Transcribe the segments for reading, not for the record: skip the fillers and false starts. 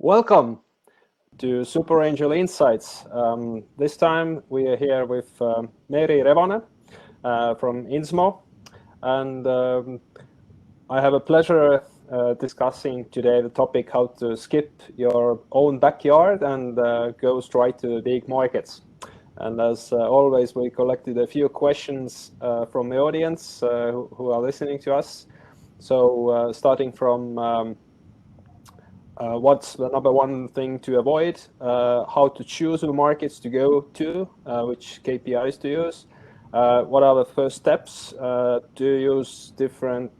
Welcome to Superangel Insights. This time we are here with Meeri Rebane from INZMO, and I have a pleasure discussing today the topic how to skip your own backyard and go straight to the big markets. And as always, we collected a few questions from the audience who are listening to us. So starting from what's the number one thing to avoid, how to choose the markets to go to, which KPIs to use, what are the first steps, have you used different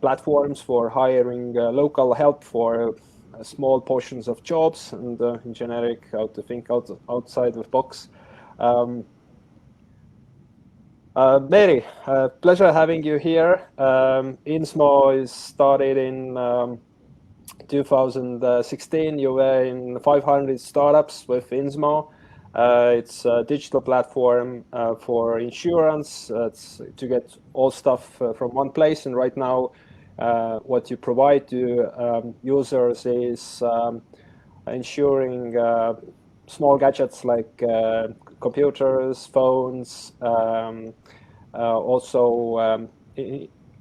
platforms for hiring local help for small portions of jobs, and in generic, how to think outside the box. Meeri, pleasure having you here. INZMO is started in 2016. You were in 500 startups with INZMO. It's a digital platform for insurance. It's to get all stuff from one place. And right now, what you provide to users is insuring small gadgets like computers, phones. Also,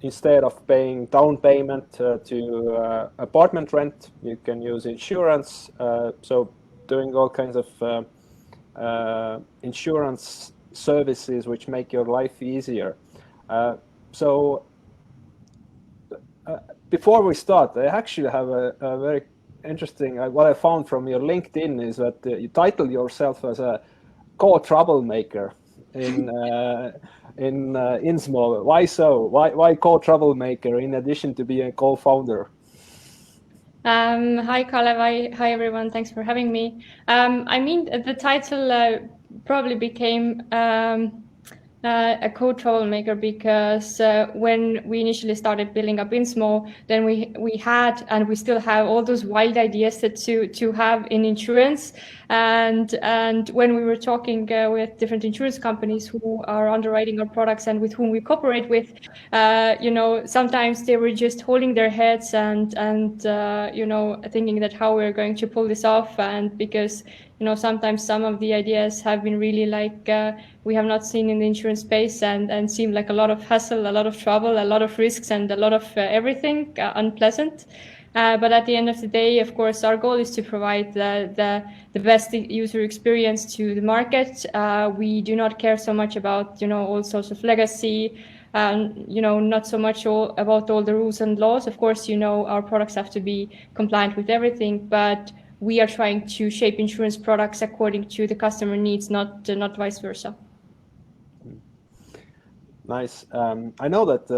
instead of paying down payment to apartment rent, you can use insurance. So doing all kinds of insurance services which make your life easier. So before we start, I actually have a very interesting, what I found from your LinkedIn is that you title yourself as a Cotroublemaker in INZMO. Why so? Why Cotroublemaker in addition to being a co-founder? Hi, Kalev. Hi, everyone. Thanks for having me. I mean, the title probably became a co-troublemaker because when we initially started building up INZMO, then we had and we still have all those wild ideas to have in insurance, and when we were talking with different insurance companies who are underwriting our products and with whom we cooperate with, sometimes they were just holding their heads and thinking that how we're going to pull this off, and because sometimes some of the ideas have been really like we have not seen in the insurance space and seem like a lot of hassle, a lot of trouble, a lot of risks, and a lot of everything unpleasant. But at the end of the day, of course, our goal is to provide the best user experience to the market. We do not care so much about all sorts of legacy. Not so much about all the rules and laws. Of course, our products have to be compliant with everything, but we are trying to shape insurance products according to the customer needs, not vice versa. Nice. I know that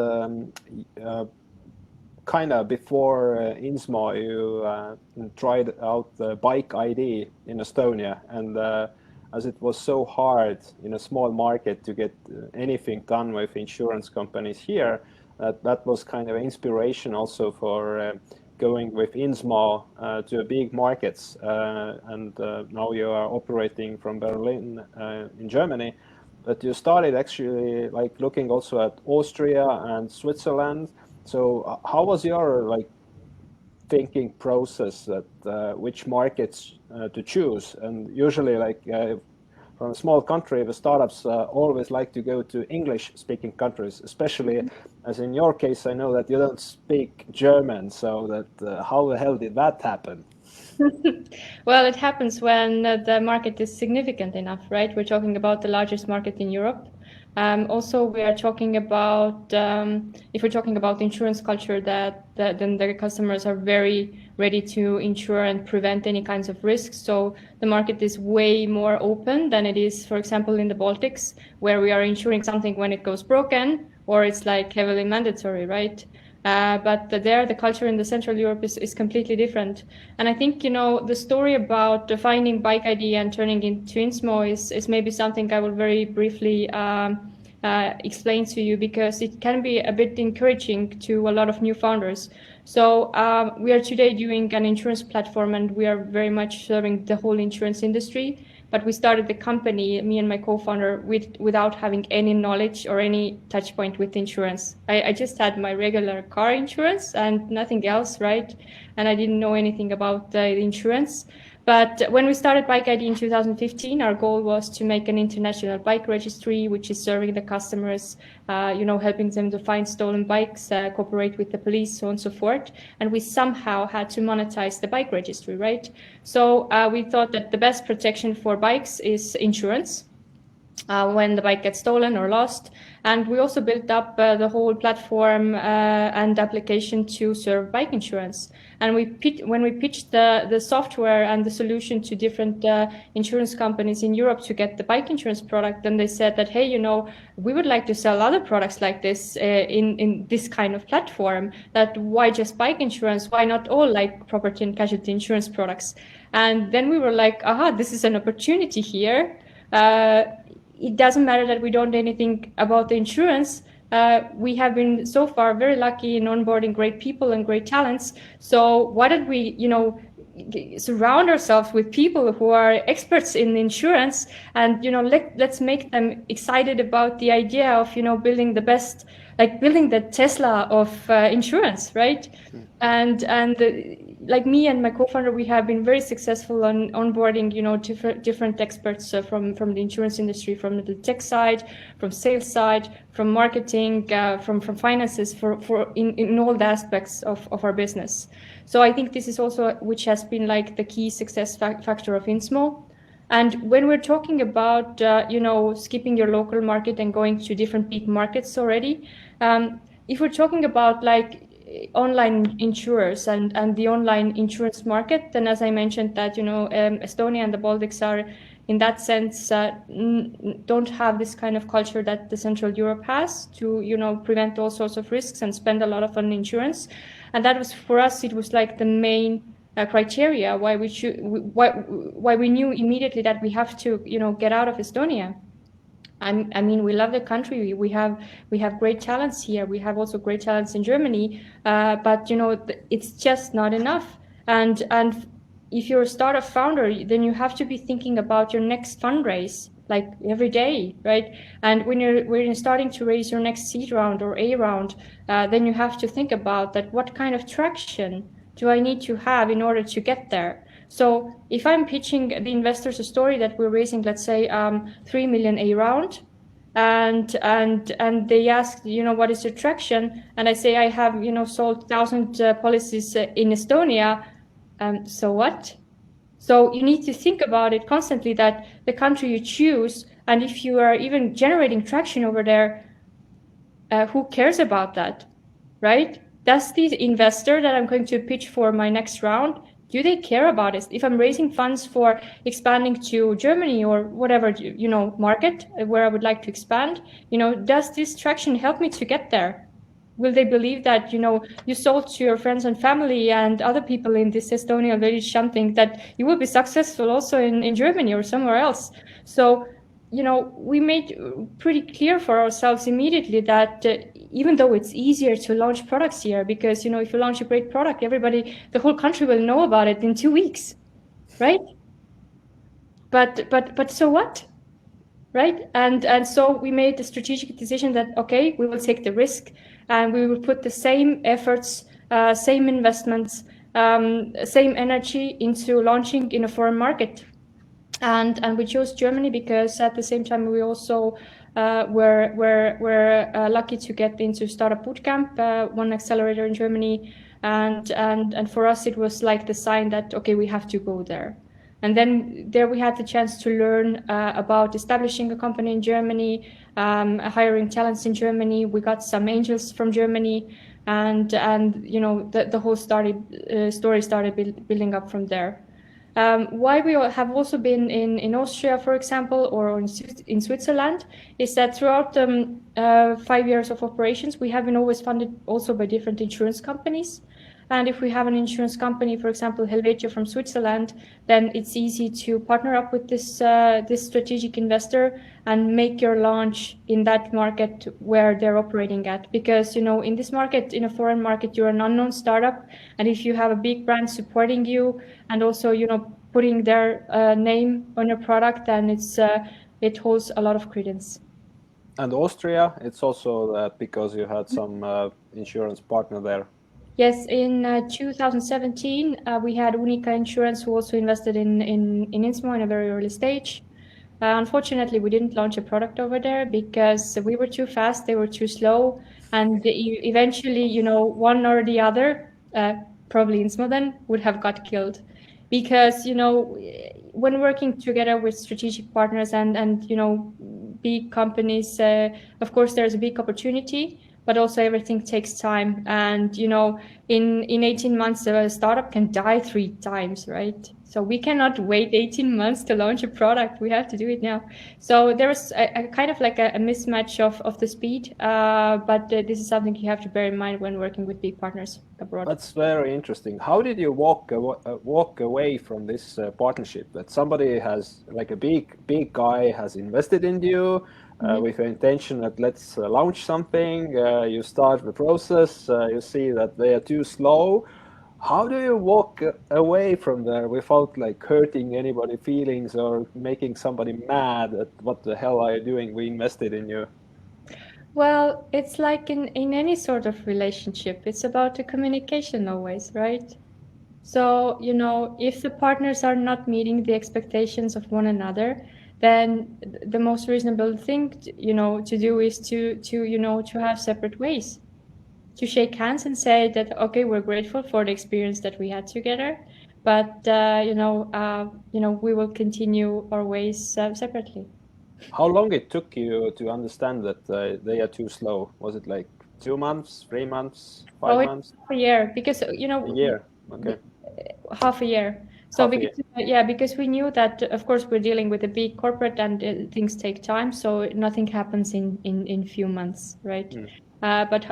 kind of before INZMO, you tried out the bike ID in Estonia, and as it was so hard in a small market to get anything done with insurance companies here, that was kind of inspiration also for going with INZMO to big markets, and now you are operating from Berlin in Germany. But you started actually like looking also at Austria and Switzerland. So how was your thinking process that which markets to choose? And usually from a small country, the startups always like to go to English-speaking countries, especially as in your case, I know that you don't speak German, so that how the hell did that happen? Well, it happens when the market is significant enough, right? We're talking about the largest market in Europe. Also, we are talking about, if we're talking about insurance culture, then the customers are very ready to insure and prevent any kinds of risks. So the market is way more open than it is, for example, in the Baltics, where we are insuring something when it goes broken, or it's like heavily mandatory, right? But there, the culture in the Central Europe is completely different. And I think, the story about finding Bike ID and turning into INZMO is maybe something I will very briefly explain to you, because it can be a bit encouraging to a lot of new founders. So we are today doing an insurance platform, and we are very much serving the whole insurance industry. but we started the company, me and my co-founder, without having any knowledge or any touch point with insurance. I just had my regular car insurance and nothing else, right? And I didn't know anything about the insurance. But when we started Bike ID in 2015, our goal was to make an international bike registry, which is serving the customers, helping them to find stolen bikes, cooperate with the police, so on and so forth. And we somehow had to monetize the bike registry, right? So we thought that the best protection for bikes is insurance. When the bike gets stolen or lost. And we also built up the whole platform and application to serve bike insurance. And when we pitched the software and the solution to different insurance companies in Europe to get the bike insurance product, then they said that, hey, we would like to sell other products like this in this kind of platform. That why just bike insurance? Why not all like property and casualty insurance products? And then we were like, aha, this is an opportunity here. It doesn't matter that we don't know anything about the insurance. We have been so far very lucky in onboarding great people and great talents. So why don't we, surround ourselves with people who are experts in insurance, and let's make them excited about the idea of building the best, like building the Tesla of insurance, right? And like me and my co-founder, we have been very successful on onboarding, different experts from the insurance industry, from the tech side, from sales side, from marketing, from finances, in all the aspects of our business. So I think this is also which has been like the key success factor of INZMO. And when we're talking about, skipping your local market and going to different big markets already, if we're talking about like online insurers and the online insurance market, then as I mentioned that, Estonia and the Baltics are in that sense, don't have this kind of culture that the Central Europe has to, prevent all sorts of risks and spend a lot on insurance. And that was, for us, it was like the main criteria why we knew immediately that we have to, get out of Estonia. I mean, we love the country. We have great talents here. We have also great talents in Germany, but it's just not enough. And if you're a startup founder, then you have to be thinking about your next fundraise, like every day, right? And when you're starting to raise your next seed round or A round, then you have to think about that. What kind of traction do I need to have in order to get there? So if I'm pitching the investors a story that we're raising, let's say 3 million A round, and they ask, what is your traction? And I say I have, sold 1,000 policies in Estonia. So what? So you need to think about it constantly, that the country you choose, and if you are even generating traction over there, who cares about that, right? Does the investor that I'm going to pitch for my next round, do they care about it? If I'm raising funds for expanding to Germany or whatever, market where I would like to expand, does this traction help me to get there? Will they believe that, you sold to your friends and family and other people in this Estonian village something, that you will be successful also in Germany or somewhere else? So, we made pretty clear for ourselves immediately that even though it's easier to launch products here, because, if you launch a great product, the whole country will know about it in 2 weeks, right? But so what? Right? And so we made the strategic decision that, okay, we will take the risk and we will put the same efforts, same investments, same energy into launching in a foreign market. And we chose Germany because at the same time we also were lucky to get into Startup Bootcamp, one accelerator in Germany, and for us it was like the sign that, okay, we have to go there. And then there we had the chance to learn about establishing a company in Germany, hiring talents in Germany. We got some angels from Germany, and the whole story started building up from there. Why we have also been in Austria, for example, or in Switzerland, is that throughout 5 years of operations, we have been always funded also by different insurance companies. And if we have an insurance company, for example, Helvetia from Switzerland, then it's easy to partner up with this strategic investor and make your launch in that market where they're operating at. Because, in this market, in a foreign market, you're an unknown startup. And if you have a big brand supporting you and also, putting their name on your product, then it holds a lot of credence. And Austria, it's also because you had some insurance partner there. Yes, in 2017, we had Unica Insurance, who also invested in INZMO in a very early stage. Unfortunately, we didn't launch a product over there because we were too fast, they were too slow, and eventually, you know, one or the other, probably INZMO then, would have got killed. Because, you know, when working together with strategic partners and you know, big companies, of course, there's a big opportunity, but also everything takes time. And, you know, in 18 months, a startup can die 3 times, right? So we cannot wait 18 months to launch a product. We have to do it now. So there was a kind of like a mismatch of the speed, but this is something you have to bear in mind when working with big partners abroad. That's very interesting. How did you walk away from this partnership? That somebody has, like a big guy has invested in you with the intention that let's launch something. You start the process. You see that they are too slow. How do you walk away from there without like hurting anybody's feelings or making somebody mad at what the hell are you doing? We invested in you. Well, it's like in any sort of relationship, it's about the communication always, right? So, you know, if the partners are not meeting the expectations of one another, then the most reasonable thing, you know, to do is to you know, to have separate ways, to shake hands and say that, okay, we're grateful for the experience that we had together, but you know, we will continue our ways separately. How long it took you to understand that they are too slow? Was it like 2 months, 3 months, Oh, 5 it's months, half a year because you a know, year? Okay, half a year. So half a because year. yeah, because we knew that of course we're dealing with a big corporate and things take time, so nothing happens in few months, right? But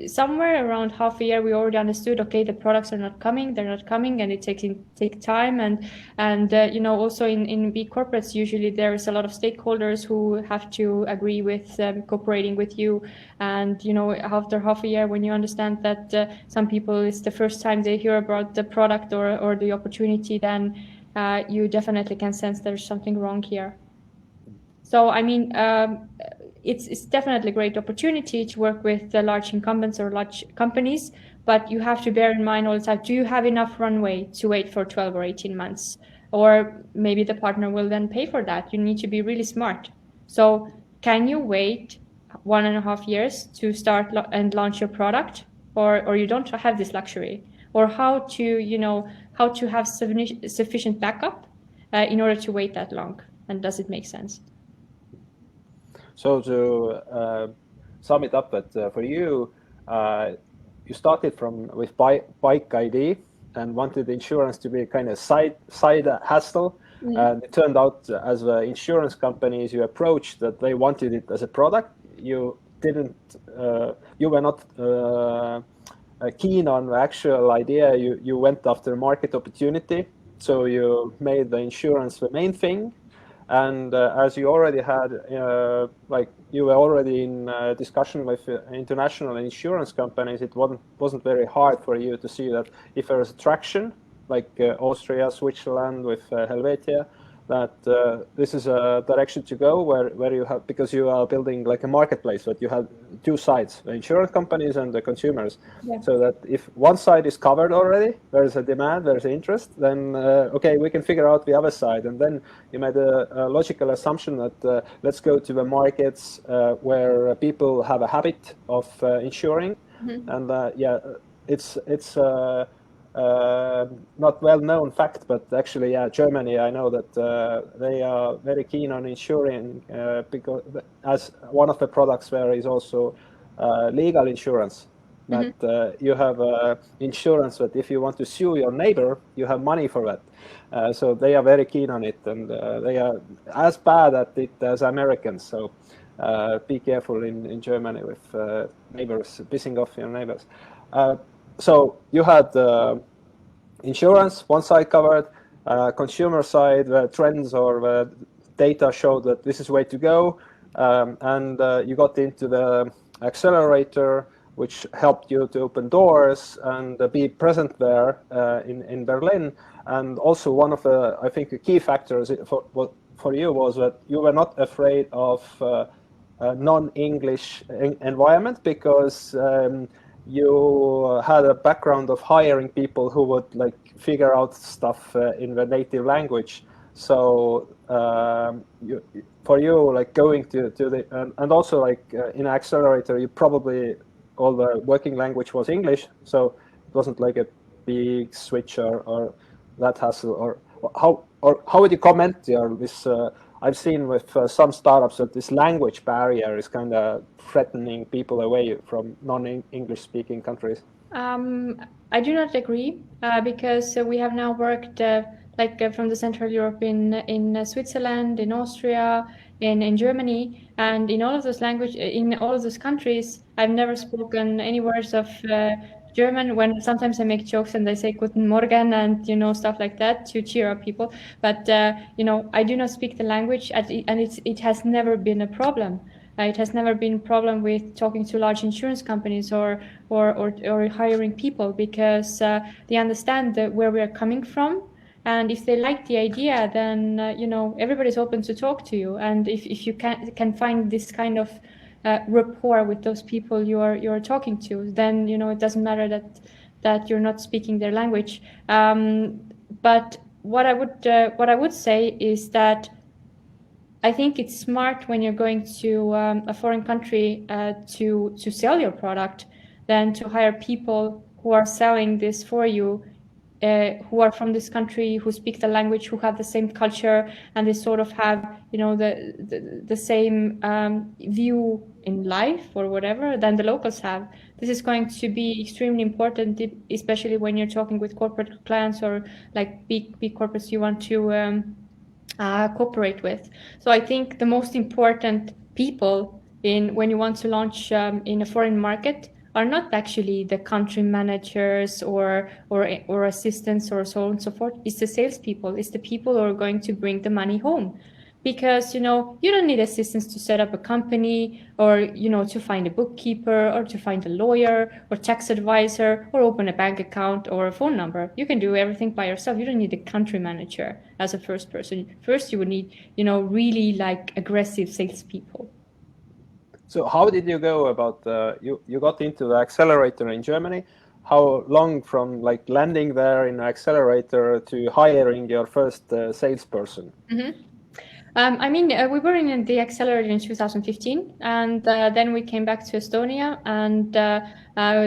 somewhere around half a year, we already understood. Okay, the products are not coming; they're not coming, and it take time. And you know, also in big corporates, usually there is a lot of stakeholders who have to agree with cooperating with you. And you know, after half a year, when you understand that some people it's the first time they hear about the product or the opportunity, then you definitely can sense there's something wrong here. So I mean, it's definitely a great opportunity to work with the large incumbents or large companies, but you have to bear in mind all the time, do you have enough runway to wait for 12 or 18 months? Or maybe the partner will then pay for that. You need to be really smart. So can you wait 1.5 years to start and launch your product? Or you don't have this luxury? Or how to, you know, how to have sufficient backup in order to wait that long? And does it make sense? So to sum it up, that for you, you started with bike ID and wanted insurance to be a kind of side hustle. And it turned out, as the insurance companies you approached, that they wanted it as a product. You didn't. You were not keen on the actual idea. You went after market opportunity. So you made the insurance the main thing. And as you already had, like you were already in discussion with international insurance companies, it wasn't very hard for you to see that if there is traction, like Austria, Switzerland with Helvetia, that this is a direction to go where you have, because you are building like a marketplace, but you have two sides, the insurance companies and the consumers. Yeah. So that if one side is covered already, there's a demand, there's interest, then okay, we can figure out the other side. And then you made a logical assumption that let's go to the markets where people have a habit of insuring. And yeah, it's not well-known fact, but actually, yeah, Germany, I know that they are very keen on insuring because as one of the products there is also legal insurance. That you have insurance that if you want to sue your neighbor, you have money for that. So they are very keen on it, and they are as bad at it as Americans. So be careful in Germany with neighbors, pissing off your neighbors. So you had insurance, one side covered, consumer side, the trends or the data showed that this is way to go, and you got into the Accelerator, which helped you to open doors and be present there in Berlin. And also one of the, I think, the key factors for you was that you were not afraid of a non-English environment, because you had a background of hiring people who would like figure out stuff in the native language. So for you, like going to the and also like in Accelerator, you probably all the working language was English, so it wasn't like a big switch or that hassle. Or how would you comment this? I've seen with some startups that this language barrier is kind of threatening people away from non-English speaking countries. I do not agree, because we have now worked from the Central Europe in Switzerland, in Austria, in Germany, and in all of those countries, I've never spoken any words of German. When sometimes I make jokes and I say Guten Morgen and stuff like that to cheer up people, but I do not speak the language, and it has never been a problem. It has never been a problem with talking to large insurance companies or hiring people, because they understand where we are coming from, and if they like the idea, then everybody's open to talk to you. And if you can find this kind of rapport with those people you're talking to, then it doesn't matter that you're not speaking their language. But what I would say is that I think it's smart when you're going to a foreign country to sell your product, than to hire people who are selling this for you, who are from this country, who speak the language, who have the same culture, and they sort of have the same view in life or whatever than the locals have. This is going to be extremely important, especially when you're talking with corporate clients or like big corporates you want to cooperate with. So I think the most important people when you want to launch in a foreign market are not actually the country managers or assistants or so on and so forth. It's the salespeople. It's the people who are going to bring the money home. Because you don't need assistants to set up a company, or to find a bookkeeper, or to find a lawyer or tax advisor, or open a bank account or a phone number. You can do everything by yourself. You don't need a country manager as a first person. First, you would need really like aggressive salespeople. So how did you go about you got into the Accelerator in Germany? How long from like landing there in Accelerator to hiring your first salesperson? Mm-hmm. We were in the Accelerator in 2015, and then we came back to Estonia, and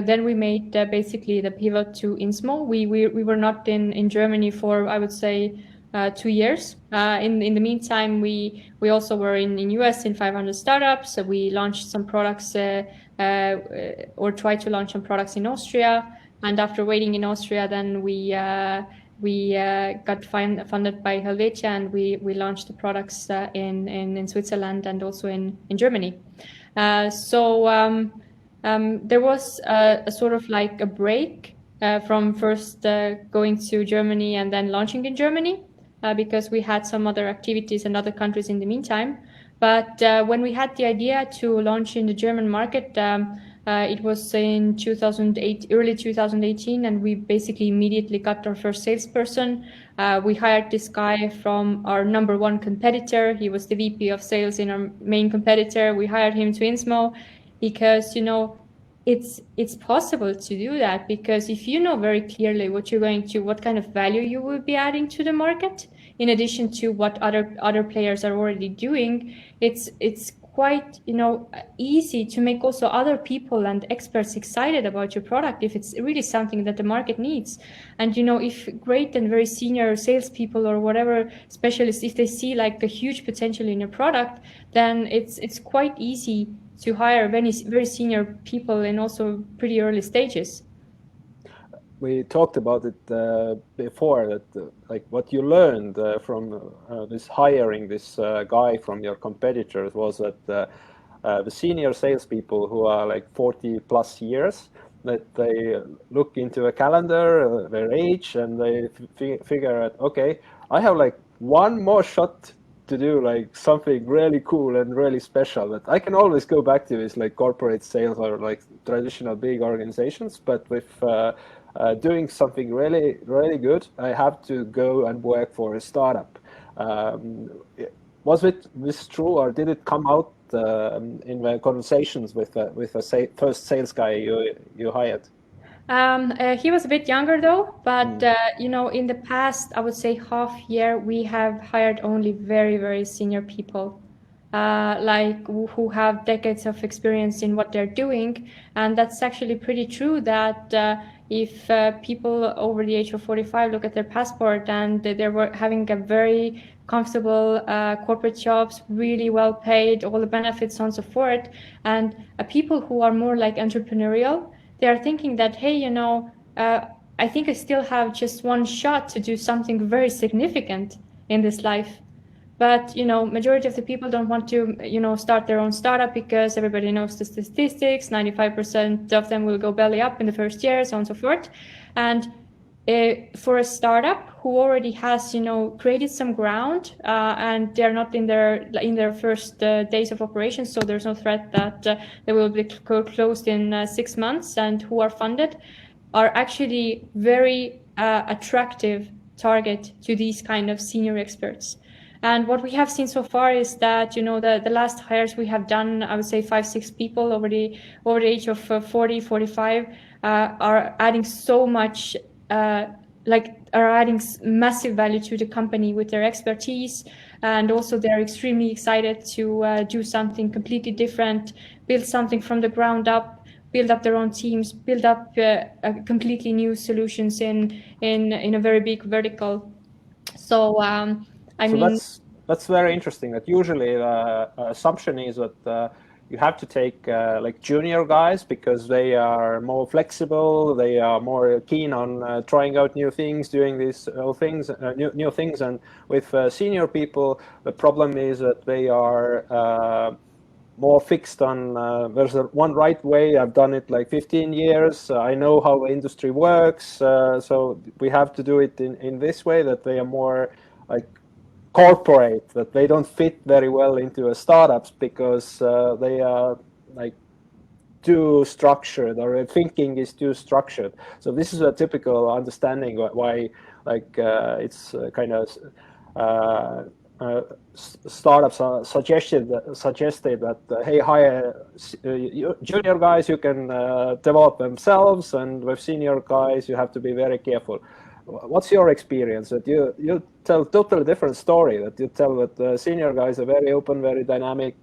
then we made basically the pivot to INZMO. We were not in Germany for, I would say, 2 years. In the meantime, we also were in US in 500 startups. So we launched some products or tried to launch some products in Austria, and after waiting in Austria, then we got funded by Helvetia, and we launched the products in Switzerland and also in Germany. So there was a sort of like a break from first going to Germany and then launching in Germany, because we had some other activities in other countries in the meantime. But when we had the idea to launch in the German market, it was in early 2018, and we basically immediately got our first salesperson. We hired this guy from our number one competitor. He was the VP of sales in our main competitor. We hired him to INZMO because, it's possible to do that, because if you know very clearly what kind of value you will be adding to the market, in addition to what other players are already doing, it's quite easy to make also other people and experts excited about your product if it's really something that the market needs. And if great and very senior salespeople or whatever specialists, if they see like the huge potential in your product, then it's quite easy to hire very, very senior people in also pretty early stages. We talked about it before, that like what you learned from this hiring this guy from your competitors was that the senior salespeople who are like 40 plus years, that they look into a calendar, their age, and they figure out, okay, I have like one more shot to do like something really cool and really special that I can always go back to is like corporate sales or like traditional big organizations. But with doing something really, really good, I have to go and work for a startup. Was it this true, or did it come out in the conversations with the first sales guy you hired? He was a bit younger though, but in the past, I would say half year, we have hired only very, very senior people, like who have decades of experience in what they're doing. And that's actually pretty true that if people over the age of 45 look at their passport and they're having a very comfortable corporate jobs, really well paid, all the benefits, so on and so forth, and people who are more like entrepreneurial, they are thinking that, hey, I think I still have just one shot to do something very significant in this life. But, majority of the people don't want to, start their own startup because everybody knows the statistics. 95% of them will go belly up in the first year, so on and so forth. And for a startup who already has, created some ground and they're not in their first days of operations, so there's no threat that they will be closed in 6 months, and who are funded, are actually very attractive target to these kind of senior experts. And what we have seen so far is that, the last hires we have done, I would say 5-6 people over the age of 40, 45, are adding so much are adding massive value to the company with their expertise, and also they're extremely excited to do something completely different, build something from the ground up, build up their own teams, build up completely new solutions in a very big vertical. So that's very interesting. That usually the assumption is that you have to take like junior guys because they are more flexible, they are more keen on trying out new things, doing these things, new things. And with senior people, the problem is that they are more fixed on there's one right way. I've done it like 15 years. I know how the industry works. So we have to do it in this way, that they are more like corporate, that they don't fit very well into a startups because they are like too structured, or their thinking is too structured. So this is a typical understanding why like it's kind of startups are suggested that hey, hire junior guys who can develop themselves, and with senior guys you have to be very careful. What's your experience? That you tell totally different story. That you tell that the senior guys are very open, very dynamic.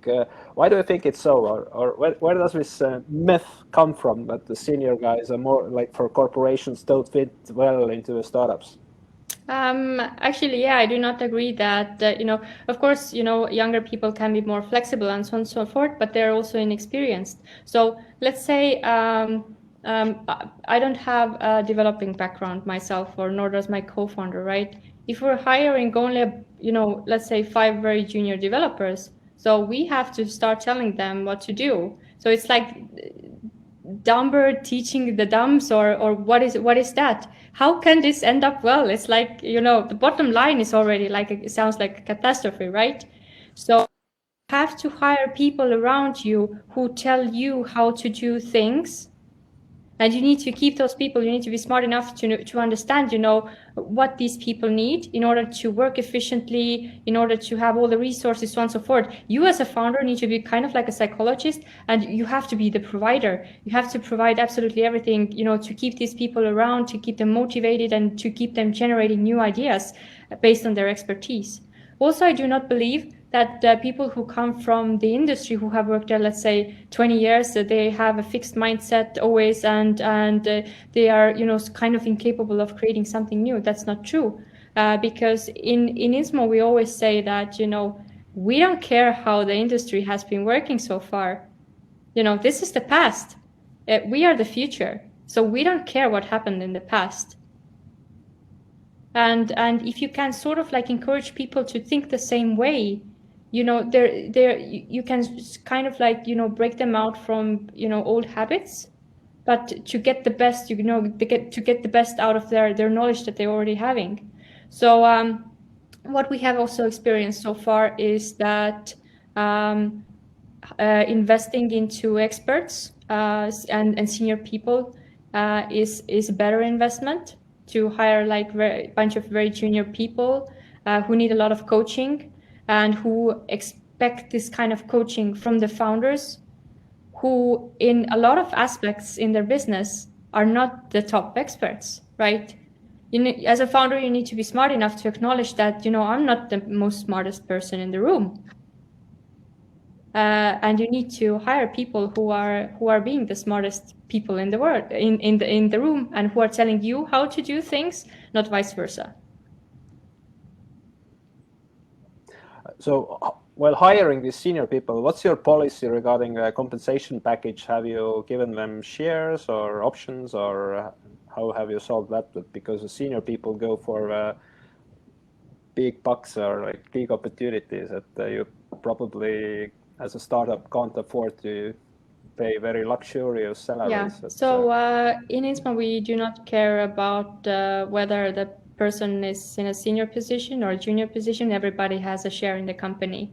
Why do you think it's so, or where does this myth come from that the senior guys are more like for corporations don't fit well into the startups? Actually, yeah, I do not agree that, of course, younger people can be more flexible and so on and so forth, but they're also inexperienced. So let's say I don't have a developing background myself, or nor does my co-founder, right? If we're hiring only, let's say 5 very junior developers, so we have to start telling them what to do. So it's like dumber teaching the dumbs, or what is that? How can this end up well? It's like, the bottom line is already like, it sounds like a catastrophe, right? So you have to hire people around you who tell you how to do things. And you need to keep those people, you need to be smart enough to understand, what these people need in order to work efficiently, in order to have all the resources, so on and so forth. You as a founder need to be kind of like a psychologist, and you have to be the provider. You have to provide absolutely everything, to keep these people around, to keep them motivated, and to keep them generating new ideas based on their expertise. Also, I do not believe that people who come from the industry, who have worked there, let's say 20 years, they have a fixed mindset always, and they are, kind of incapable of creating something new. That's not true, because in INZMO we always say that, we don't care how the industry has been working so far. This is the past. We are the future, so we don't care what happened in the past. And if you can sort of like encourage people to think the same way, you can kind of like, break them out from, old habits, but to get the best, to get the best out of their knowledge that they're already having. So what we have also experienced so far is that investing into experts and senior people is a better investment to hire like a bunch of very junior people who need a lot of coaching and who expect this kind of coaching from the founders who in a lot of aspects in their business are not the top experts, right? As a founder, you need to be smart enough to acknowledge that, I'm not the most smartest person in the room. And you need to hire people who are being the smartest people in the world, in the room, and who are telling you how to do things, not vice versa. So while hiring these senior people, what's your policy regarding a compensation package? Have you given them shares or options, or how have you solved that? Because the senior people go for big bucks or like big opportunities that you probably as a startup can't afford to pay very luxurious salaries. Yeah. So in INZMO, we do not care about whether the person is in a senior position or a junior position. Everybody has a share in the company.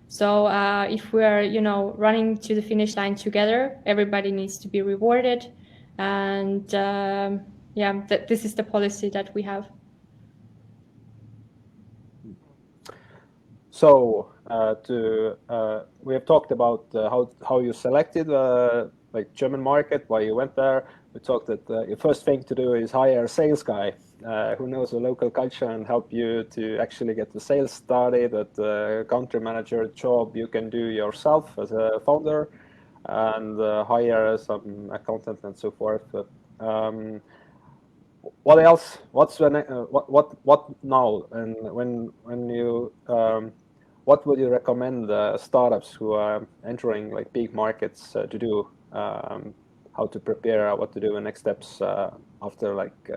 So if we're, running to the finish line together, everybody needs to be rewarded. And this is the policy that we have. So we have talked about how you selected like German market, why you went there. We talked that your first thing to do is hire a sales guy who knows the local culture and help you to actually get the sales started. That country manager job you can do yourself as a founder, and hire some accountant and so forth. What else? What's the what now? And when you what would you recommend startups who are entering like big markets to do? How to prepare, what to do, and next steps after like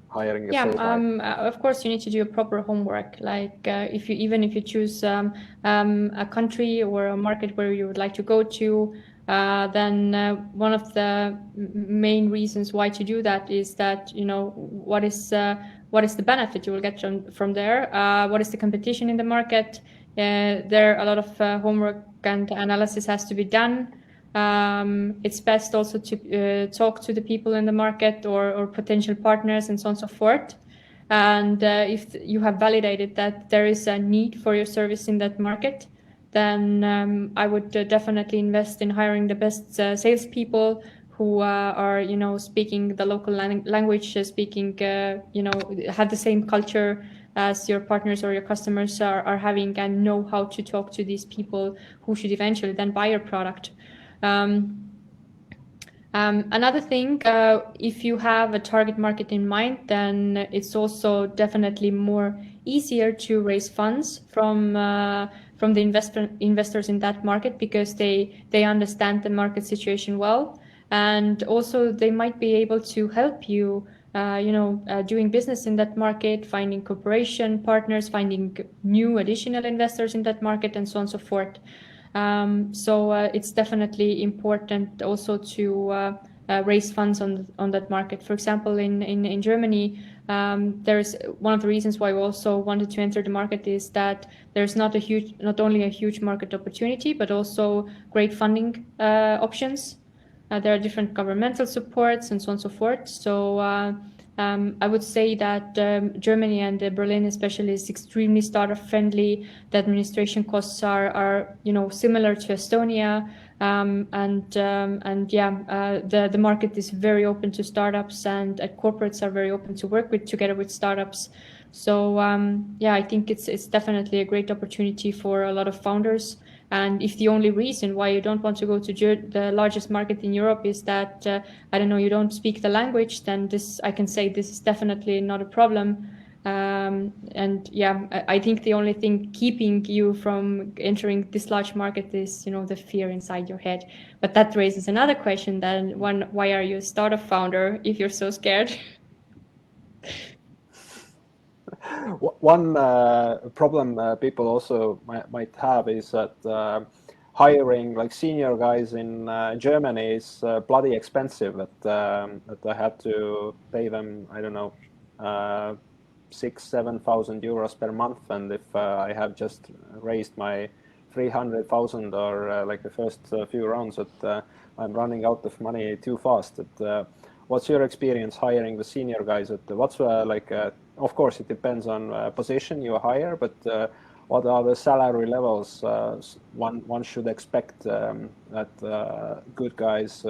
hiring a sales guy? Of course, you need to do a proper homework. Like if you choose a country or a market where you would like to go to, then one of the main reasons why to do that is that what is the benefit you will get from there? What is the competition in the market? There a lot of homework and analysis has to be done. It's best also to talk to the people in the market or potential partners and so on and so forth. And if you have validated that there is a need for your service in that market, then I would definitely invest in hiring the best salespeople who are, speaking the local language, speaking, have the same culture as your partners or your customers are having, and know how to talk to these people who should eventually then buy your product. Another thing, if you have a target market in mind, then it's also definitely more easier to raise funds from the investors in that market, because they understand the market situation well, and also they might be able to help you doing business in that market, finding cooperation partners, finding new additional investors in that market, and so on and so forth. So it's definitely important also to raise funds on that market. For example, in Germany, there's one of the reasons why we also wanted to enter the market is that there's not only a huge market opportunity, but also great funding options. There are different governmental supports and so on and so forth. So I would say that Germany and Berlin especially is extremely startup friendly. The administration costs are similar to Estonia, the market is very open to startups, and corporates are very open to work together with startups. So I think it's definitely a great opportunity for a lot of founders. And if the only reason why you don't want to go to the largest market in Europe is that, you don't speak the language, then I can say this is definitely not a problem. I think the only thing keeping you from entering this large market is, the fear inside your head. But that raises another question then, why are you a startup founder if you're so scared? One problem people also might have is that hiring like senior guys in Germany is bloody expensive. That I have to pay them, 6,000-7,000 euros per month, and if I have just raised my 300,000 or like the first few rounds, that I'm running out of money too fast. What's your experience hiring the senior guys? What's of course it depends on position you hire, but what are the salary levels one should expect that good guys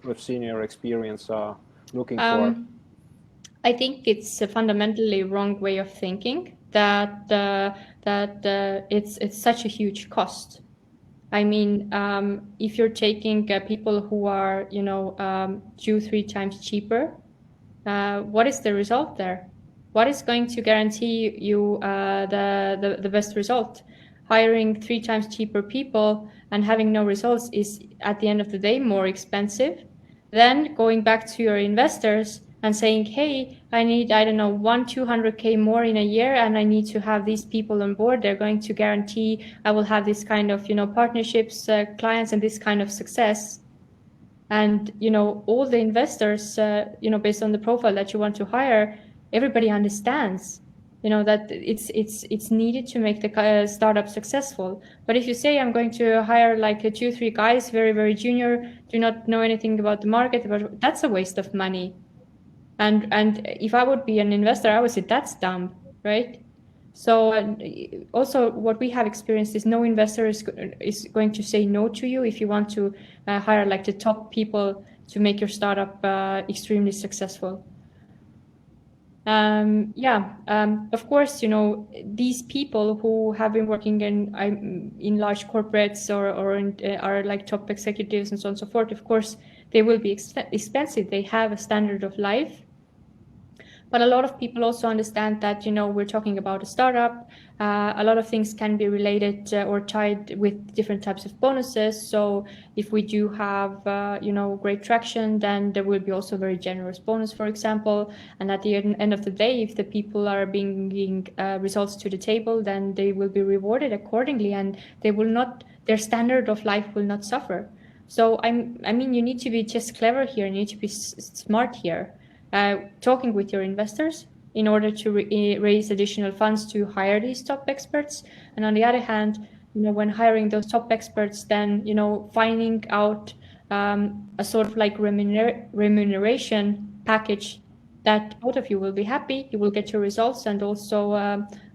with senior experience are looking for? I think it's a fundamentally wrong way of thinking that it's such a huge cost. I mean, if you're taking people who are 2-3 times cheaper, what is the result there? What is going to guarantee you the best result? Hiring 3 times cheaper people and having no results is, at the end of the day, more expensive. Then going back to your investors and saying, hey, I need, I don't know, 200K more in a year, and I need to have these people on board. They're going to guarantee I will have this kind of, partnerships, clients, and this kind of success. And, all the investors, based on the profile that you want to hire, everybody understands, that it's needed to make the startup successful. But if you say I'm going to hire like 2-3 guys, very, very junior, do not know anything about the market, but that's a waste of money. And if I would be an investor, I would say that's dumb, right? So also what we have experienced is no investor is going to say no to you if you want to hire like the top people to make your startup extremely successful. Of course, these people who have been working in large corporates or are like top executives and so on and so forth, of course, they will be expensive. They have a standard of life. But a lot of people also understand that, we're talking about a startup. A lot of things can be related or tied with different types of bonuses. So if we do have, great traction, then there will be also very generous bonus, for example. And at the end of the day, if the people are bringing results to the table, then they will be rewarded accordingly, and their standard of life will not suffer. So I mean, you need to be just clever here. You need to be smart here. Talking with your investors in order to raise additional funds to hire these top experts. And on the other hand, when hiring those top experts, then, finding out a sort of like remuneration package that both of you will be happy, you will get your results, and also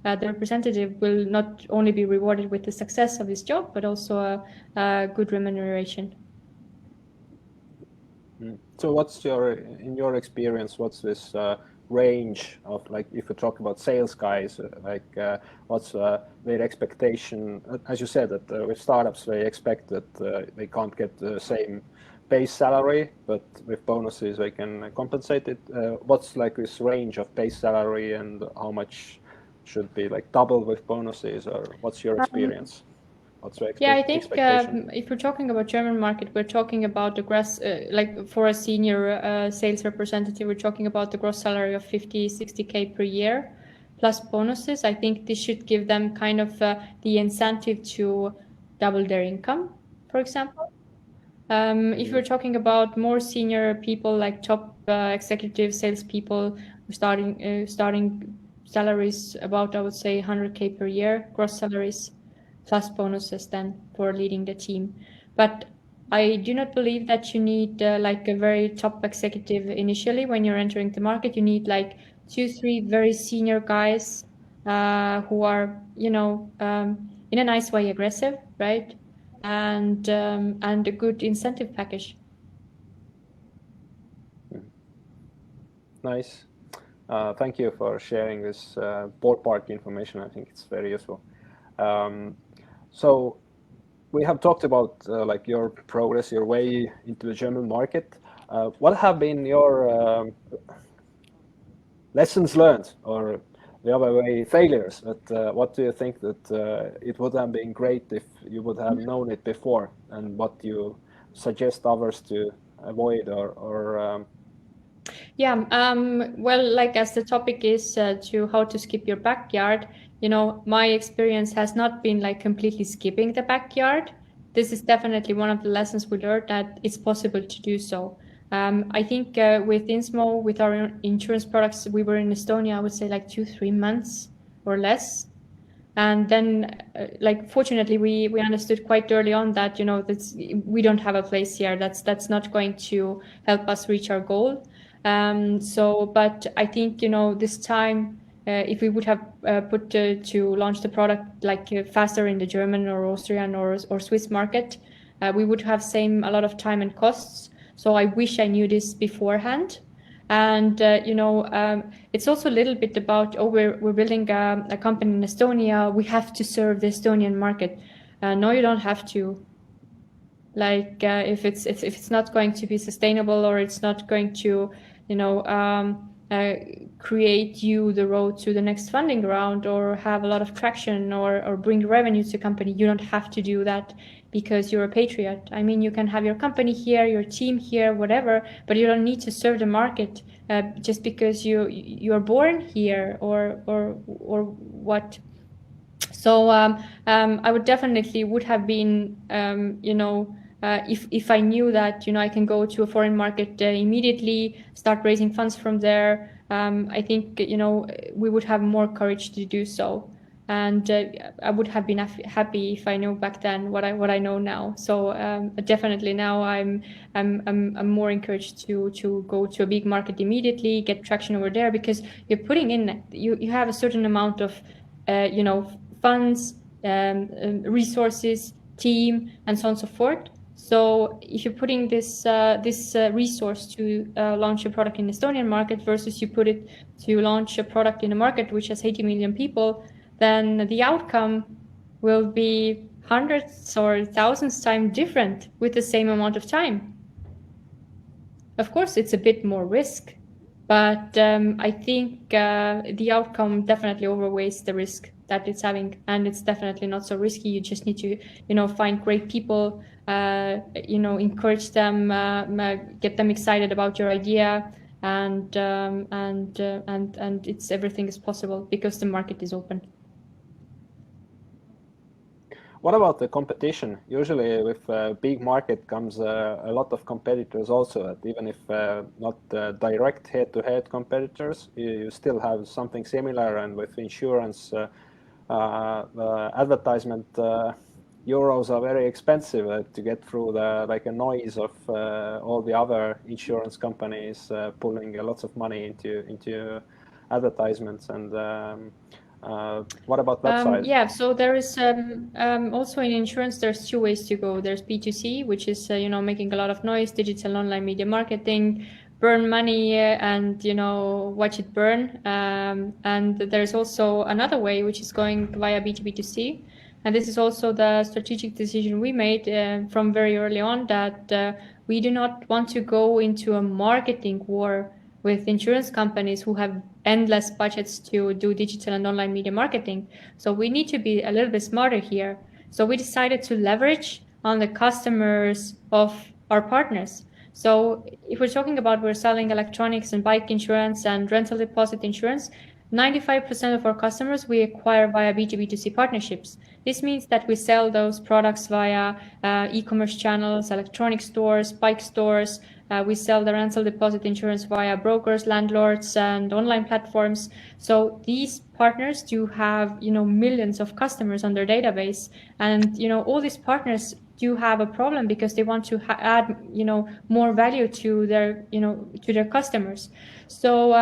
the representative will not only be rewarded with the success of his job, but also a good remuneration. So in your experience, what's this range of, like, if you talk about sales guys, what's their expectation? As you said, that with startups, they expect that they can't get the same base salary, but with bonuses, they can compensate it. What's like this range of base salary, and how much should be like double with bonuses, or what's your experience? I think if we're talking about German market, we're talking about the gross, like for a senior sales representative, we're talking about the gross salary of 50-60K per year plus bonuses. I think this should give them kind of the incentive to double their income, for example. If we're talking about more senior people, like top executive salespeople, starting salaries about, I would say, 100K per year, gross salaries, plus bonuses then for leading the team. But I do not believe that you need like a very top executive initially when you're entering the market. You need like 2-3 very senior guys who are, in a nice way aggressive, right? And a good incentive package. Nice. Thank you for sharing this ballpark information. I think it's very useful. So we have talked about like your progress, your way into the German market. What have been your lessons learned, or the other way, failures? But what do you think that it would have been great if you would have known it before, and what do you suggest others to avoid or well, like as the topic is to how to skip your backyard, my experience has not been like completely skipping the backyard. This is definitely one of the lessons we learned, that it's possible to do so. I think with INZMO, with our insurance products, we were in Estonia, I would say like 2-3 months or less. And then, fortunately, we understood quite early on that, we don't have a place here. That's not going to help us reach our goal. But I think, this time, if we would have put to launch the product faster in the German or Austrian or Swiss market, we would have saved a lot of time and costs. So I wish I knew this beforehand. And, it's also a little bit about, we're building a company in Estonia. We have to serve the Estonian market. No, you don't have to. If it's not going to be sustainable, or it's not going to, create you the road to the next funding round, or have a lot of traction, or bring revenue to the company, you don't have to do that because you're a patriot. I mean, you can have your company here, your team here, whatever, but you don't need to serve the market just because you're born here or what. So I would definitely would have been, if I knew that, I can go to a foreign market immediately, start raising funds from there, I think, we would have more courage to do so. And I would have been happy if I knew back then what I know now. So definitely now I'm more encouraged to go to a big market immediately, get traction over there, because you're putting in, you have a certain amount of funds, resources, team, and so on and so forth. So if you're putting this resource to launch a product in the Estonian market versus you put it to launch a product in a market which has 80 million people, then the outcome will be hundreds or thousands times different with the same amount of time. Of course, it's a bit more risk, but I think the outcome definitely overweighs the risk that it's having, and it's definitely not so risky. You just need to, find great people, encourage them, get them excited about your idea, and it's everything is possible because the market is open. What about the competition? Usually with a big market comes a lot of competitors also, that even if not direct head-to-head competitors, you still have something similar. And with insurance, advertisement euros are very expensive to get through the a noise of all the other insurance companies pulling lots of money into advertisements. And what about that side? Yeah, so there is also in insurance, there's two ways to go. There's B2C, which is making a lot of noise, digital online media marketing, burn money and watch it burn. And there's also another way, which is going via B2B2C. And this is also the strategic decision we made from very early on, that we do not want to go into a marketing war with insurance companies who have endless budgets to do digital and online media marketing. So we need to be a little bit smarter here. So we decided to leverage on the customers of our partners. So if we're talking about we're selling electronics and bike insurance and rental deposit insurance, 95% of our customers we acquire via B2B2C partnerships. This means that we sell those products via e-commerce channels, electronic stores, bike stores. We sell the rental deposit insurance via brokers, landlords, and online platforms. So these partners do have, millions of customers on their database, and all these partners do have a problem because they want to add, more value to their, to their customers. So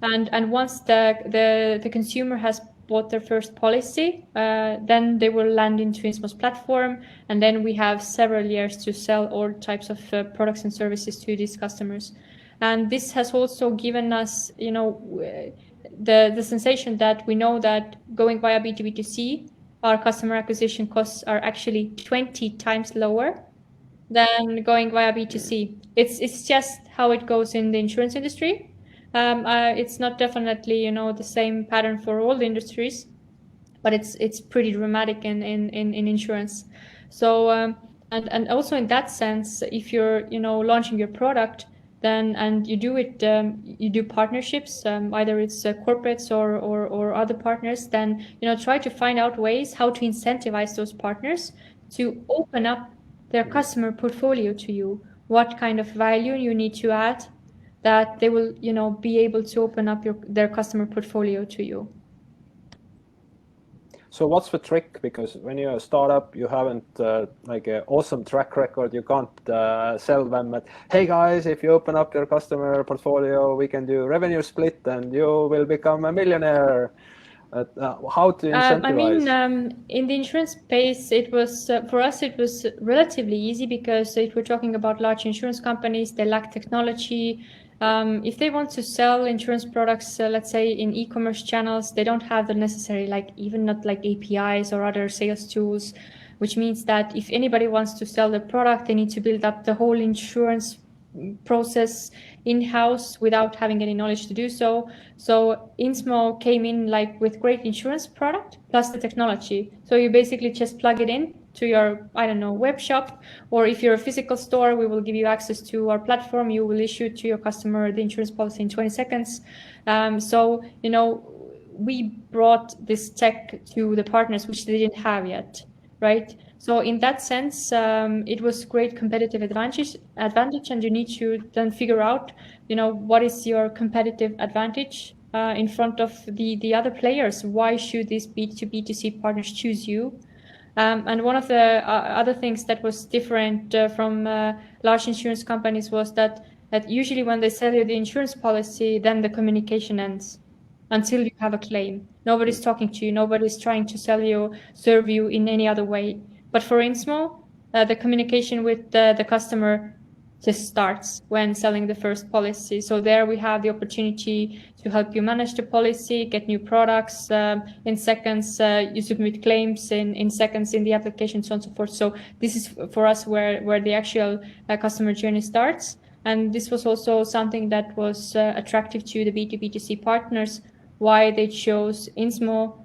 and once the consumer has bought their first policy, then they will land into INZMO's platform, and then we have several years to sell all types of products and services to these customers. And this has also given us, the sensation that we know that going via B2B2C, our customer acquisition costs are actually 20 times lower than going via B2C. It's just how it goes in the insurance industry. It's not definitely, the same pattern for all the industries, but it's pretty dramatic in insurance. So and also in that sense, if you're launching your product, then and you do it, you do partnerships, either it's corporates or other partners, then try to find out ways how to incentivize those partners to open up their customer portfolio to you, what kind of value you need to add, that they will, be able to open up their customer portfolio to you. So what's the trick? Because when you're a startup, you haven't like an awesome track record. You can't sell them at, hey guys, if you open up your customer portfolio, we can do revenue split and you will become a millionaire. How to incentivize? In the insurance space, it was for us, it was relatively easy because if we're talking about large insurance companies, they lack technology. If they want to sell insurance products, let's say in e-commerce channels, they don't have the necessary, even not like APIs or other sales tools, which means that if anybody wants to sell the product, they need to build up the whole insurance process in-house without having any knowledge to do so. So INZMO came in with great insurance product plus the technology. So you basically just plug it in to your, web shop, or if you're a physical store, we will give you access to our platform. You will issue to your customer the insurance policy in 20 seconds. We brought this tech to the partners, which they didn't have yet, right? So in that sense, it was great competitive advantage, and you need to then figure out, what is your competitive advantage in front of the other players? Why should these B2B2C partners choose you? And one of the other things that was different from large insurance companies was that usually when they sell you the insurance policy, then the communication ends until you have a claim. Nobody's talking to you. Nobody's trying to serve you in any other way. But for INZMO, the communication with the customer just starts when selling the first policy. So there we have the opportunity to help you manage the policy, get new products in seconds. You submit claims in seconds in the application, so on and so forth. So this is for us where the actual customer journey starts. And this was also something that was attractive to the B2B2C partners, why they chose INZMO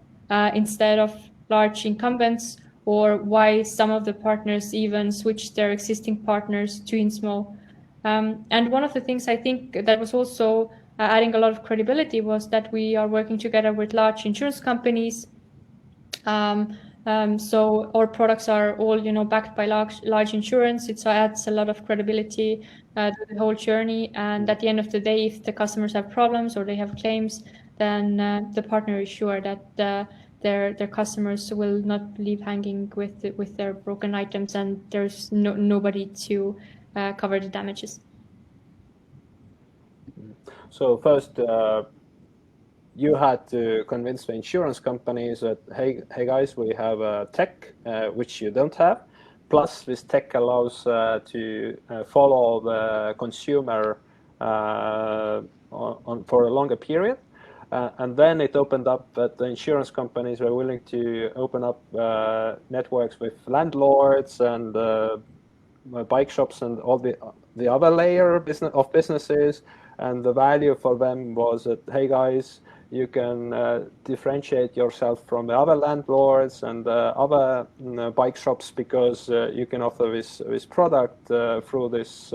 instead of large incumbents, or why some of the partners even switched their existing partners to INZMO. And one of the things I think that was also adding a lot of credibility was that we are working together with large insurance companies. So our products are all, backed by large insurance. It adds a lot of credibility to the whole journey. And at the end of the day, if the customers have problems or they have claims, then the partner is sure that their customers will not leave hanging with their broken items, and there's nobody to cover the damages. So first, you had to convince the insurance companies that, hey guys, we have a tech which you don't have. Plus, this tech allows to follow the consumer for a longer period. And then it opened up that the insurance companies were willing to open up networks with landlords and bike shops and all the other layer of businesses. And the value for them was that, hey guys, you can differentiate yourself from the other landlords and other bike shops because you can offer this product through this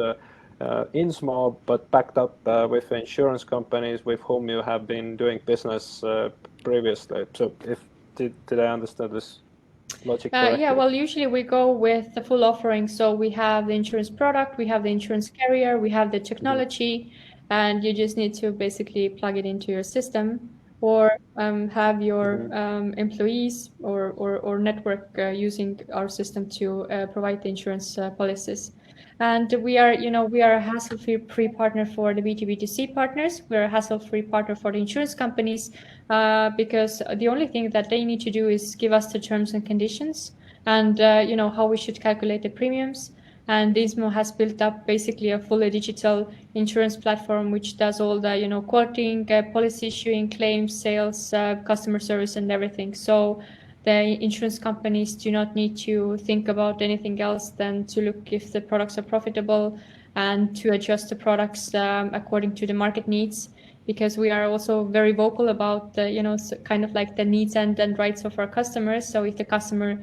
INZMO, but backed up with insurance companies with whom you have been doing business previously. So did I understand this logic correctly? Yeah, well, usually we go with the full offering. So we have the insurance product, we have the insurance carrier, we have the technology, and you just need to basically plug it into your system or have your employees or network using our system to provide the insurance policies. And we are a hassle-free partner for the B2B2C partners. We're a hassle-free partner for the insurance companies because the only thing that they need to do is give us the terms and conditions and how we should calculate the premiums. And INZMO has built up basically a fully digital insurance platform which does all the quoting, policy issuing, claims, sales, customer service, and everything. So the insurance companies do not need to think about anything else than to look if the products are profitable and to adjust the products according to the market needs, because we are also very vocal about kind of like the needs and rights of our customers. So if the customer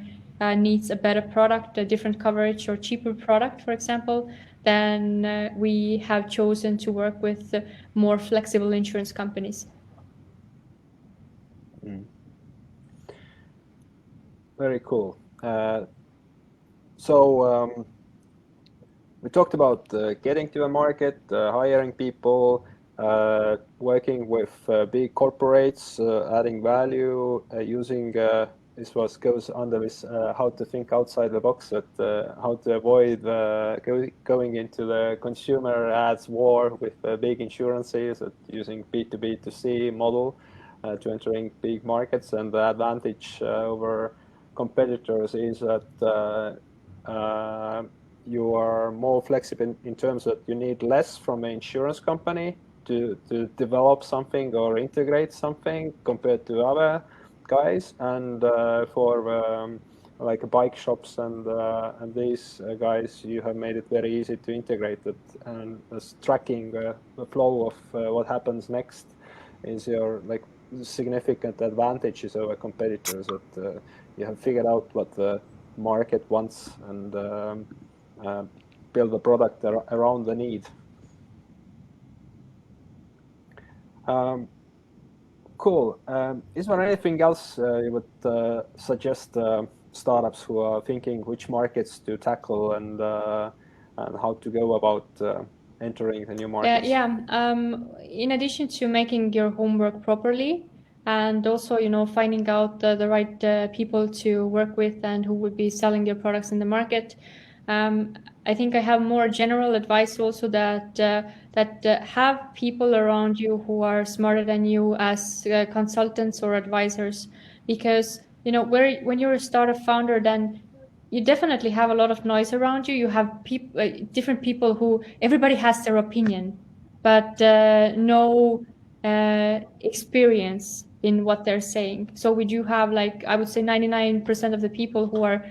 needs a better product, a different coverage or cheaper product, for example, then we have chosen to work with more flexible insurance companies. Very cool. So we talked about getting to a market, hiring people, working with big corporates, adding value, using this goes under this how to think outside the box, that how to avoid going into the consumer ads war with big insurances, using B2B2C model to entering big markets. And the advantage over competitors is that you are more flexible in terms that you need less from an insurance company to develop something or integrate something compared to other guys. And for like bike shops and these guys, you have made it very easy to integrate it, and tracking the flow of what happens next is your like significant advantages over competitors, that you have figured out what the market wants and build a product around the need. Cool. Is there anything else you would suggest startups who are thinking which markets to tackle and how to go about entering the new markets? In addition to making your homework properly, and also, finding out the right people to work with and who would be selling your products in the market. I think I have more general advice also, that have people around you who are smarter than you as consultants or advisors, because when you're a startup founder, then you definitely have a lot of noise around you. You have different people who everybody has their opinion, but no experience in what they're saying. So we do have, like, I would say 99% of the people who are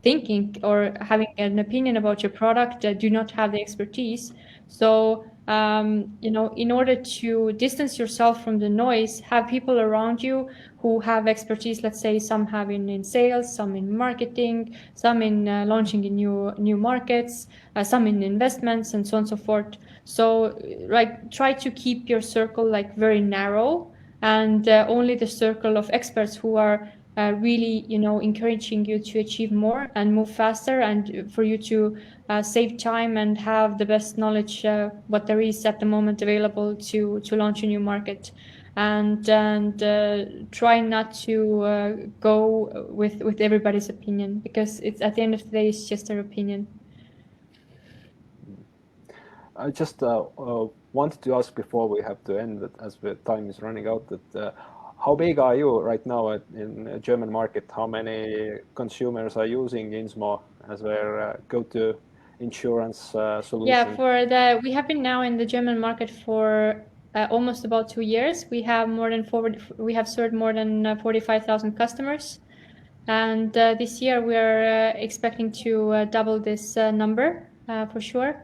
thinking or having an opinion about your product do not have the expertise. So in order to distance yourself from the noise, have people around you who have expertise. Let's say some have in sales, some in marketing, some in launching in new markets, some in investments, and so on and so forth. So try to keep your circle like very narrow, and only the circle of experts who are really encouraging you to achieve more and move faster, and for you to save time and have the best knowledge what there is at the moment available to launch a new market. And try not to go with everybody's opinion, because it's at the end of the day, it's just their opinion. I just wanted to ask before we have to end it, as the time is running out, that how big are you right now in the German market? How many consumers are using INZMO as their go-to insurance solution? Yeah, we have been now in the German market for almost about 2 years. We have served more than 45,000 customers, and this year we are expecting to double this number for sure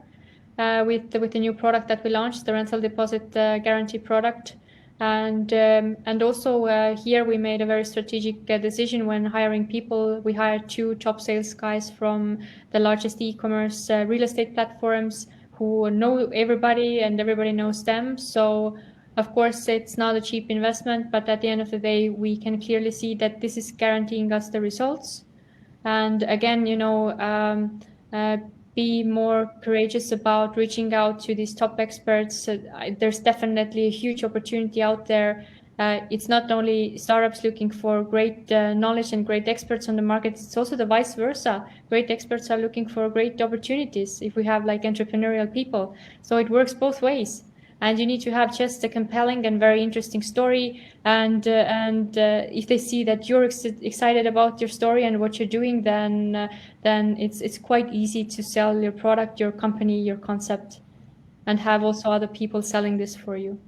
with the new product that we launched, the rental deposit guarantee product. And also here we made a very strategic decision when hiring people. We hired 2 top sales guys from the largest e-commerce real estate platforms who know everybody and everybody knows them. So of course it's not a cheap investment, but at the end of the day we can clearly see that this is guaranteeing us the results. And again, be more courageous about reaching out to these top experts. There's definitely a huge opportunity out there. It's not only startups looking for great knowledge and great experts on the market, it's also the vice versa. Great experts are looking for great opportunities if we have like entrepreneurial people. So it works both ways. And you need to have just a compelling and very interesting story. And if they see that you're excited about your story and what you're doing, then it's quite easy to sell your product, your company, your concept, and have also other people selling this for you.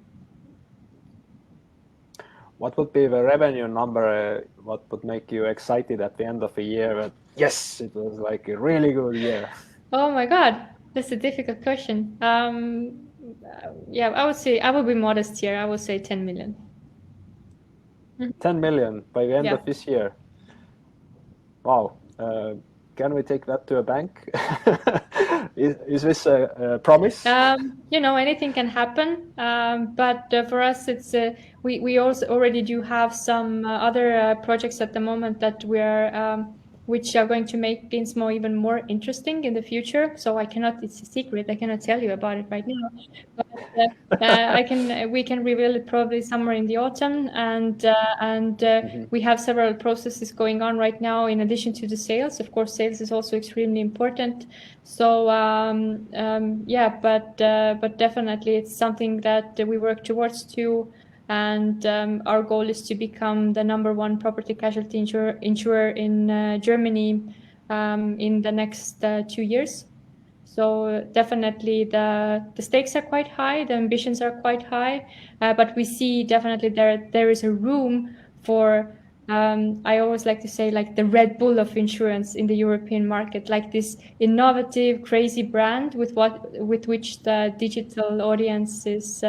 What would be the revenue number? What would make you excited at the end of the year that, yes, it was like a really good year? Oh my God, that's a difficult question. Yeah, I would say I will be modest here. I would say 10 million. 10 million by the end of this year. Wow. Can we take that to a bank? Is this a promise? Anything can happen. But for us, it's we also already do have some other projects at the moment that we're which are going to make INZMO even more interesting in the future. So it's a secret, I cannot tell you about it right now. But we can reveal it probably somewhere in the autumn, and we have several processes going on right now in addition to the sales. Of course, sales is also extremely important. So but definitely it's something that we work towards too. And our goal is to become the #1 property casualty insurer in Germany in the next 2 years. So definitely the stakes are quite high, the ambitions are quite high, but we see definitely there is a room for, I always like to say, like the Red Bull of insurance in the European market, like this innovative, crazy brand with which the digital audience is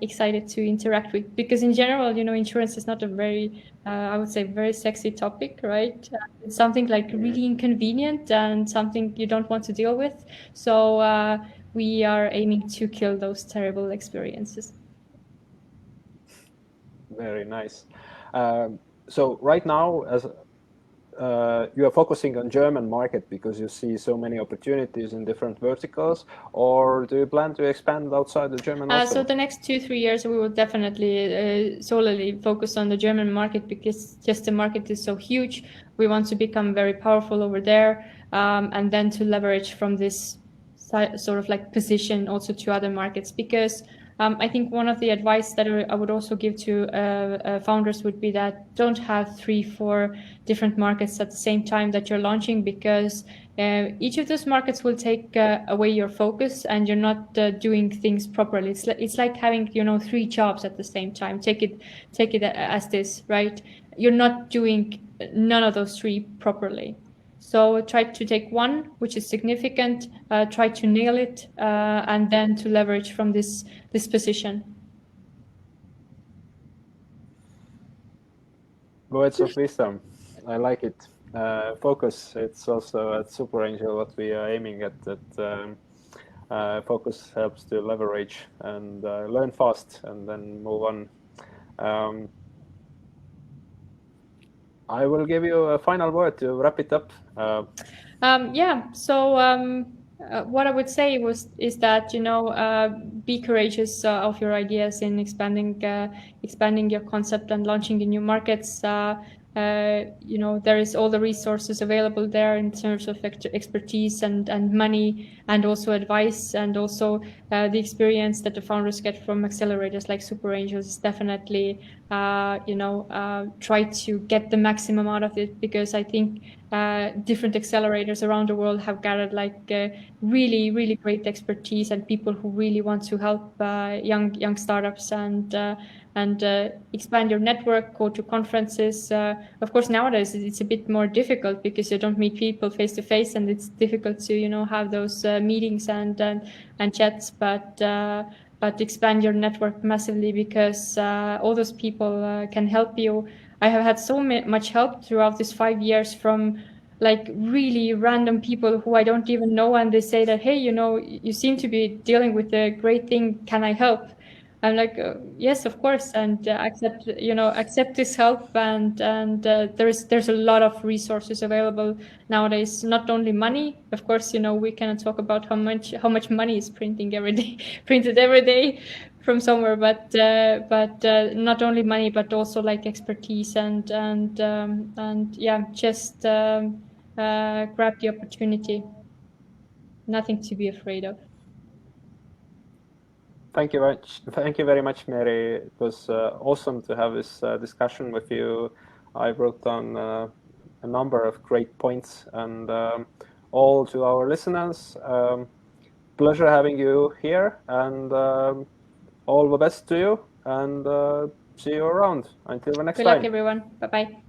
excited to interact with. Because in general, insurance is not a very, I would say, very sexy topic, right? It's something like really inconvenient and something you don't want to deal with. So we are aiming to kill those terrible experiences. Very nice. So right now, as you are focusing on German market because you see so many opportunities in different verticals, or do you plan to expand outside the German also? So the next 2-3 years, we will definitely solely focus on the German market because just the market is so huge. We want to become very powerful over there, and then to leverage from this sort of like position also to other markets. Because I think one of the advice that I would also give to founders would be that don't have 3-4 different markets at the same time that you're launching, because each of those markets will take away your focus and you're not doing things properly. It's like having 3 jobs at the same time. Take it as this, right? You're not doing none of those 3 properly. So try to take one which is significant, try to nail it, and then to leverage from this position. Words of wisdom. I like it. Focus. It's also at Superangel what we are aiming at. That focus helps to leverage and learn fast, and then move on. I will give you a final word to wrap it up. So what I would say is that be courageous of your ideas in expanding your concept and launching in new markets. There is all the resources available there in terms of expertise and money, and also advice, and also the experience that the founders get from accelerators like Superangels is definitely try to get the maximum out of it, because I think different accelerators around the world have gathered really, really great expertise and people who really want to help young startups and expand your network, go to conferences. Of course, nowadays it's a bit more difficult because you don't meet people face to face, and it's difficult to have those meetings and chats. But expand your network massively, because all those people can help you. I have had so much help throughout these 5 years from really random people who I don't even know, and they say that, hey, you seem to be dealing with a great thing. Can I help? I'm like, yes, of course, and accept this help. And there's a lot of resources available nowadays. Not only money, of course. We cannot talk about how much money is printed every day from somewhere. But not only money, but also expertise and just grab the opportunity. Nothing to be afraid of. Thank you very much, Meeri. It was awesome to have this discussion with you. I wrote down a number of great points, and all to our listeners, pleasure having you here, and all the best to you, and see you around until the next time. Good luck, everyone. Bye-bye.